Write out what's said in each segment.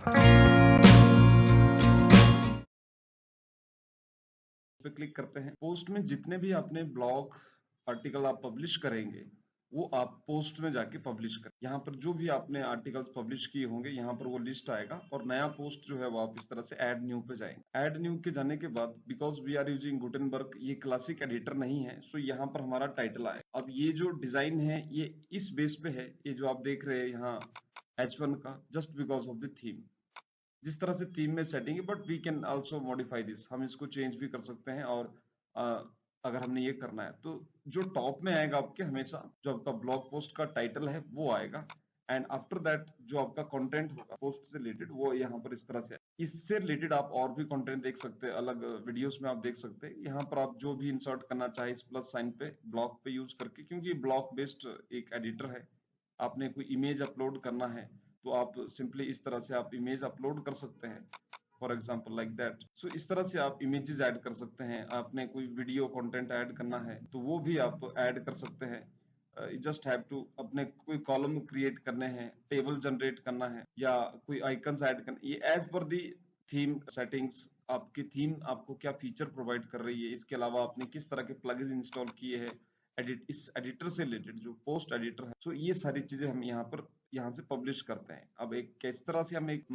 पे क्लिक करते हैं। पोस्ट में जितने भी आपने ब्लॉग आर्टिकल आप पब्लिश करेंगे वो आप पोस्ट में जाके पब्लिश करें। यहाँ पर जो भी आपने आर्टिकल्स पब्लिश किए होंगे यहाँ पर वो लिस्ट आएगा और नया पोस्ट जो है वो आप इस तरह से ऐड न्यू पे जाएंगे। ऐड न्यू के जाने के बाद because we are using Gutenberg, ये क्लासिक एडिटर नहीं है, सो यहाँ पर हमारा टाइटल आएगा। अब ये जो डिजाइन है ये इस बेस पे है, ये जो आप देख रहे हैं यहाँ H1 का, just because of the theme. जिस तरह से थीम में सेटिंग है, but we can also modify this, हम इसको चेंज भी कर सकते हैं। और अगर हमने ये करना है तो जो टॉप में आएगा आपके हमेशा जो आपका ब्लॉग पोस्ट का टाइटल है वो आएगा, एंड आफ्टर दैट जो आपका कंटेंट होगा पोस्ट से रिलेटेड वो यहाँ पर इस तरह से। इससे रिलेटेड आप और भी कंटेंट देख सकते हैं, अलग वीडियोस में आप देख सकते हैं। यहाँ पर आप जो भी इंसर्ट करना चाहे इस प्लस साइन पे ब्लॉग पे यूज करके, क्योंकि ब्लॉग बेस्ड एक एडिटर है। आपने कोई इमेज अपलोड करना है तो आप सिंपली इस तरह से आप इमेज अपलोड कर सकते हैं, फॉर एग्जाम्पल लाइक दैट। सो इस तरह से आप इमेजेस ऐड कर सकते हैं। आपने कोई वीडियो कंटेंट ऐड करना है तो वो भी आप ऐड कर सकते हैं। जस्ट हैव टू अपने कोई कॉलम क्रिएट करने हैं, टेबल जनरेट करना है या कोई आइकन्स ऐड करना, ये एज पर दी थीम सेटिंग्स। आपकी थीम आपको क्या फीचर प्रोवाइड कर रही है, इसके अलावा आपने किस तरह के प्लगइन्स इंस्टॉल किए हैं इस एडिटर से रिलेटेड जो पोस्ट एडिटर है, सो ये सारी चीजें हम यहाँ से पब्लिश करते हैं। अब एक किस तरह से हम एक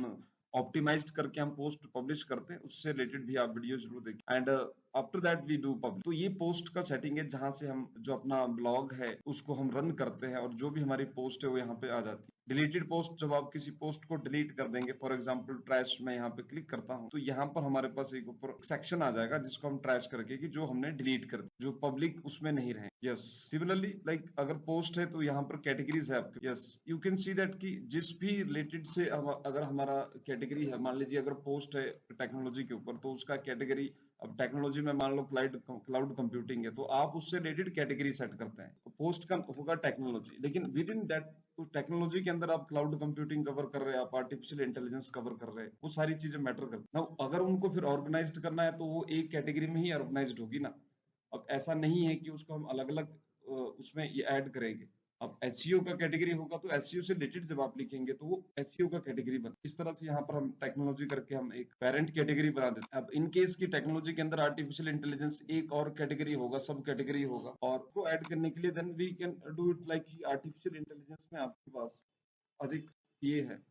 ऑप्टिमाइज्ड करके हम पोस्ट पब्लिश करते हैं उससे रिलेटेड भी आप वीडियो जरूर देखिए। And after that we do publish. तो ये पोस्ट का सेटिंग है जहां से हम जो अपना ब्लॉग है उसको हम रन करते हैं और जो भी हमारी पोस्ट है वो यहाँ पे आ जाती है। डिलीटेड पोस्ट, जब आप किसी पोस्ट को डिलीट कर देंगे, फॉर एग्जांपल ट्रैश में यहाँ पे क्लिक करता हूँ तो यहाँ पर हमारे पास एक ऊपर सेक्शन आ जाएगा जिसको हम ट्रैश करके कि जो हमने डिलीट कर दी, जो पब्लिक उसमें नहीं रहे। यस, सिमिलरली लाइक अगर पोस्ट है तो यहाँ पर कैटेगरीज है आपके। Yes, you can see that कि जिस भी रिलेटेड से अगर हमारा कैटेगरी है, मान लीजिए अगर पोस्ट है टेक्नोलॉजी के ऊपर तो उसका कैटेगरी, अब टेक्नोलॉजी में मान लो क्लाउड कंप्यूटिंग है तो आप उससे रिलेटेड कैटेगरी सेट करते हैं। तो पोस्ट का होगा टेक्नोलॉजी, लेकिन विद इन दैट उस टेक्नोलॉजी के अंदर आप क्लाउड कंप्यूटिंग कवर कर रहे हैं, आप आर्टिफिशियल इंटेलिजेंस कवर कर रहे हैं, वो सारी चीजें मैटर करती हैं। अगर उनको फिर ऑर्गेनाइज्ड करना है तो वो एक कैटेगरी में ही ऑर्गेनाइज्ड होगी ना। अब ऐसा नहीं है कि उसको हम अलग अलग उसमें ये ऐड करेंगे। अब एसईओ का कैटेगरी होगा तो एसईओ से रिलेटेड जब आप लिखेंगे तो वो एसईओ का कैटेगरी बन, इस तरह से यहाँ पर हम टेक्नोलॉजी करके हम एक पेरेंट कैटेगरी बना देते हैं। अब इन केस की टेक्नोलॉजी के अंदर आर्टिफिशियल इंटेलिजेंस एक और कैटेगरी होगा, सब कैटेगरी होगा, और को ऐड करने के लिए then we can do it like artificial intelligence में आपके पास अधिक ये है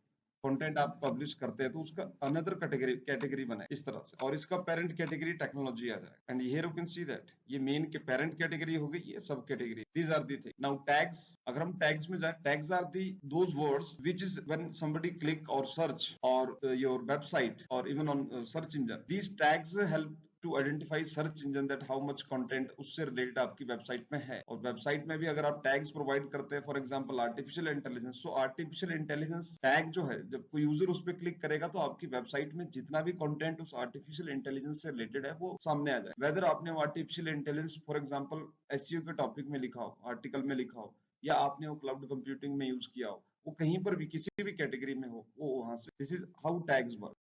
कंटेंट आप पब्लिश करते हैं तो उसका अनदर कैटेगरी बने इस तरह से, और इसका पेरेंट कैटेगरी टेक्नोलॉजी आ जाए। And here you can see that ये मेन के पेरेंट कैटेगरी हो गई, ये सब category, these are the thing. Now tags, अगर हम टैग्स में जाए, tags are the those words which is when somebody click or search or your website or even on search engine, these tags help to identify search engine that how much content उससे related आपकी website में है। और website में भी अगर आप tags provide करते हैं, for example artificial intelligence, so artificial intelligence tag जो है जब कोई यूजर उस पर क्लिक करेगा तो आपकी वेबसाइट में जितना भी कंटेंट उस आर्टिफिशियल इंटेलिजेंस से रिलेटेड है वो सामने आ जाए। वेदर आपने वो artificial intelligence for example SEO के टॉपिक में लिखा हो, आर्टिकल में लिखा हो, या आपने वो क्लाउड कंप्यूटिंग में यूज किया हो, वो कहीं पर भी किसी भी कैटेगरी में हो वो वहां से, this is how tags work.